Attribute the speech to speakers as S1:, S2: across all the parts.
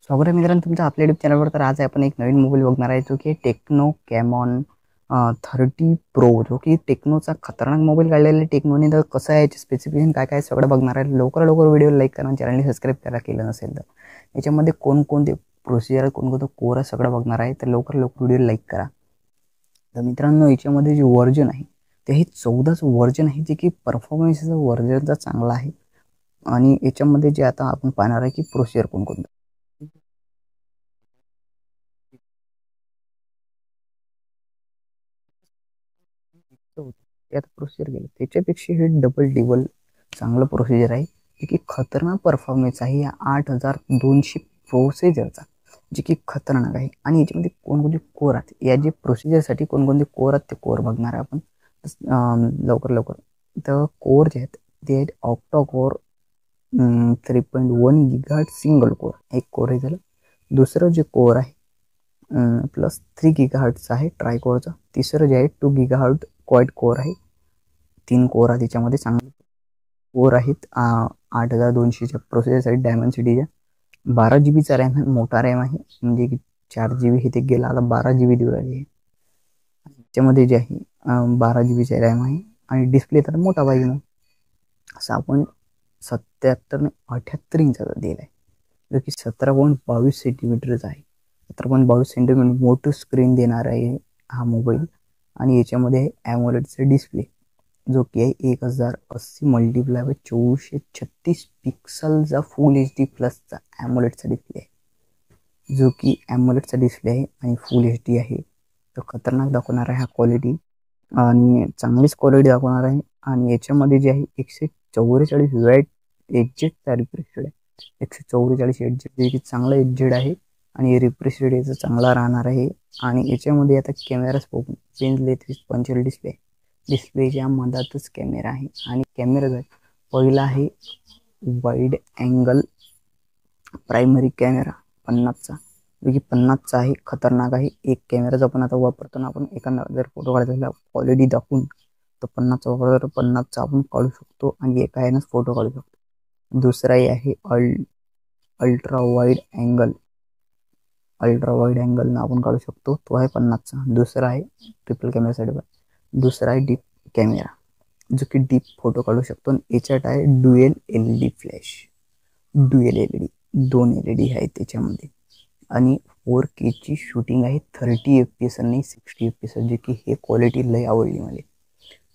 S1: स्वागत आहे मित्रांनो तुमचं आपल्या यूट्यूब चॅनलवर। तर आज आपण एक नवीन मोबाईल बघणार आहे जो की टेक्नो कॅमॉन 30 प्रो, जो की टेक्नोचा खतरनाक मोबाईल काढलेला आहे टेक्नोने। तर कसं आहे, याचे स्पेसिफिकेशन काय काय सगळं बघणार आहे। लवकर व्हिडिओ लाईक करा, चॅनलने सबस्क्राईब करा केलं नसेल तर। याच्यामध्ये कोणकोणते प्रोसिजर, कोणकोणतं कोर सगळं बघणार आहे, तर लवकर व्हिडिओ लाईक करा। तर मित्रांनो, याच्यामध्ये जे वर्जन आहे ते हे 14च वर्जन आहे, जे की परफॉर्मन्सचा वर्जनचा चांगला आहे। आणि याच्यामध्ये जे आता आपण पाहणार आहे की प्रोसिजर कोणकोणतं त्यात प्रोसिजर केलं त्याच्यापेक्षा हे डबल चांगलं प्रोसिजर आहे, जे की खतरनाक परफॉर्मन्स आहे या 8200 प्रोसिजरचा, जे की खतरनाक आहे। आणि याच्यामध्ये कोणकोणते कोर आहेत, या जे प्रोसिजरसाठी कोणकोणते कोर आहेत ते कोर बघणार आहे आपण लवकर। तर कोर जे आहेत ते आहेत octa core 3.1 gigahertz single core, एक कोर आहे झालं। दुसरं जे कोर आहे प्लस 3 गिगाहर्ट्झ आहे ट्राय कोरचा। तिसरं जे आहे 2 गिगाहर्ट्झ क्वाड कोर आहे। 3 कोर आहेत त्याच्यामध्ये, चांगले कोर आहेत। 8200च्या प्रोसेसरसाठी डायमेन्सिटीच्या 12 जीबीचा रॅम आहे, मोठा रॅम आहे, म्हणजे की 4 जीबी हे ते गेला, आता 12 जीबी देऊ राहिले। त्याच्यामध्ये जे आहे 12 जीबीचा रॅम आहे आणि डिस्प्ले तर मोठा पाहिजे मग, असं आपण 77 ने 78 इंचाचा दिला आहे, जो की 17.22 सेंटीमीटरचा आहे। 17.22 सेंटीमीटर मोठं स्क्रीन देणार आहे हा मोबाईल। आणि याच्यामध्ये आहे ॲमोलेडचा डिस्प्ले, जो की आहे 1080 मल्टिप्लाय बाय 2436 पिक्सलचा फुल HD प्लसचा ॲमोलेडचा डिस्प्ले आहे, जो की ॲमोलेडचा डिस्प्ले आहे आणि फुल HD आहे। तो खतरनाक दाखवणार आहे हा क्वालिटी, आणि चांगलीच क्वालिटी दाखवणार आहे। आणि याच्यामध्ये जे आहे 144 वॅट एचजेडचा रिफ्रेश रेट आहे, 144 एचजेड, जे की चांगला एचजेड आहे आणि रिफ्रेश रेट याचा चांगला राहणार आहे। आणि याच्यामध्ये आता कॅमेरा पेन्सले 45 डिस्प्लेच्या मधातच कॅमेरा आहे। आणि कॅमेरा पहिला आहे वाईड अँगल प्रायमरी कॅमेरा 50चा, जो की 50चा आहे, खतरनाक आहे। एक कॅमेराचा आपण आता वापरतो ना, आपण एखादा जर फोटो काढायचा क्वालिटी दाखवून तर 50चा वापर 50चा आपण काढू शकतो आणि एका ह्यानंच फोटो काढू शकतो। दुसराही आहे अल्ट्रा वाईड अँगलनं आपण काढू शकतो, तो आहे 50चा। दुसरा आहे ट्रिपल कॅमेरासाठी, दुसरा आहे डीप कॅमेरा, जो की डीप फोटो काढू शकतो। याच्यात आहे dual LED flash, dual LED 2 LED आहेत त्याच्यामध्ये। आणि 4K शूटिंग आहे, 30 FPS आणि 60 FPS, जे की हे क्वालिटी लय आवडली मला।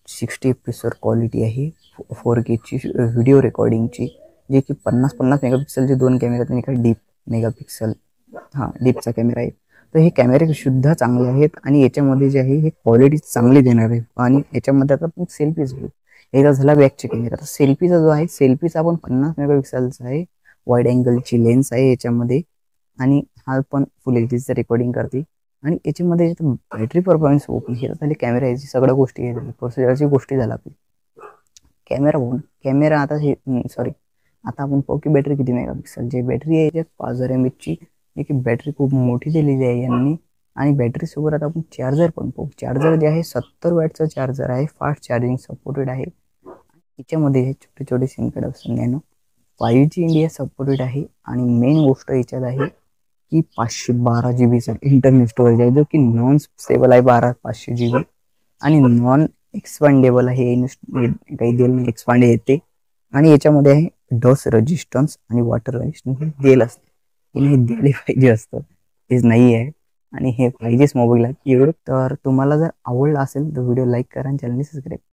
S1: 60 FPS क्वालिटी आहे 4K व्हिडिओ रेकॉर्डिंगची, जे की 50 मेगापिक्सलचे 2 कॅमेरे आहेत आणि एका डीप मेगापिक्सल डीपचा कॅमेरा आहे। तर हे कॅमेरे सुद्धा चांगले आहेत आणि याच्यामध्ये जे आहे हे क्वालिटी चांगली देणार आहे। आणि याच्यामध्ये आता आपण सेल्फीज घेऊ, एकदा झाला बॅकचे कॅमेरा, तर सेल्फीचा जो आहे सेल्फीचा आपण 50 मेगापिक्सलचा आहे, वाईड अँगलची लेन्स आहे याच्यामध्ये, आणि हा पण फुल एचडीचं रेकॉर्डिंग करते। आणि याच्यामध्ये बॅटरी परफॉर्मन्स ओपन हे झाले, कॅमेरा याची सगळ्या गोष्टी प्रोसिजरची गोष्टी झाला आपली। कॅमेरा आता हे आता आपण पाहू की बॅटरी किती मेगापिक्सलची बॅटरी आहे याच्यात, 5000 mAh, जी की बॅटरी खूप मोठी दिलेली आहे यांनी। आणि बॅटरी सोबत आता आपण चार्जर पण पाहू, चार्जर जे आहे 70 वॅटचं चार्जर आहे, फास्ट चार्जिंग सपोर्टेड आहे। याच्यामध्ये छोटे छोटे सिम कार्ड असतात नॅनो, 5G इंडिया सपोर्टेड आहे। आणि मेन गोष्ट याच्यात आहे की 512 जीबीचा इंटरनल स्टोरेज आहे, जो की नॉन स्टेबल आहे 500 GB, आणि नॉन एक्सपांडेबल आहे, काही दिल एक्सपांड येते। आणि याच्यामध्ये आहे डस्ट रेजिस्टन्स आणि वॉटर रेजिस्टन्स दिलं असते, की नाही दिले पाहिजे असतं, हेच नाही आहे। आणि हे पाहिजेच मोबाईल आहे एवढं। तर तुम्हाला जर आवडला असेल तर व्हिडिओ लाईक करा आणि चॅनलने सबस्क्राईब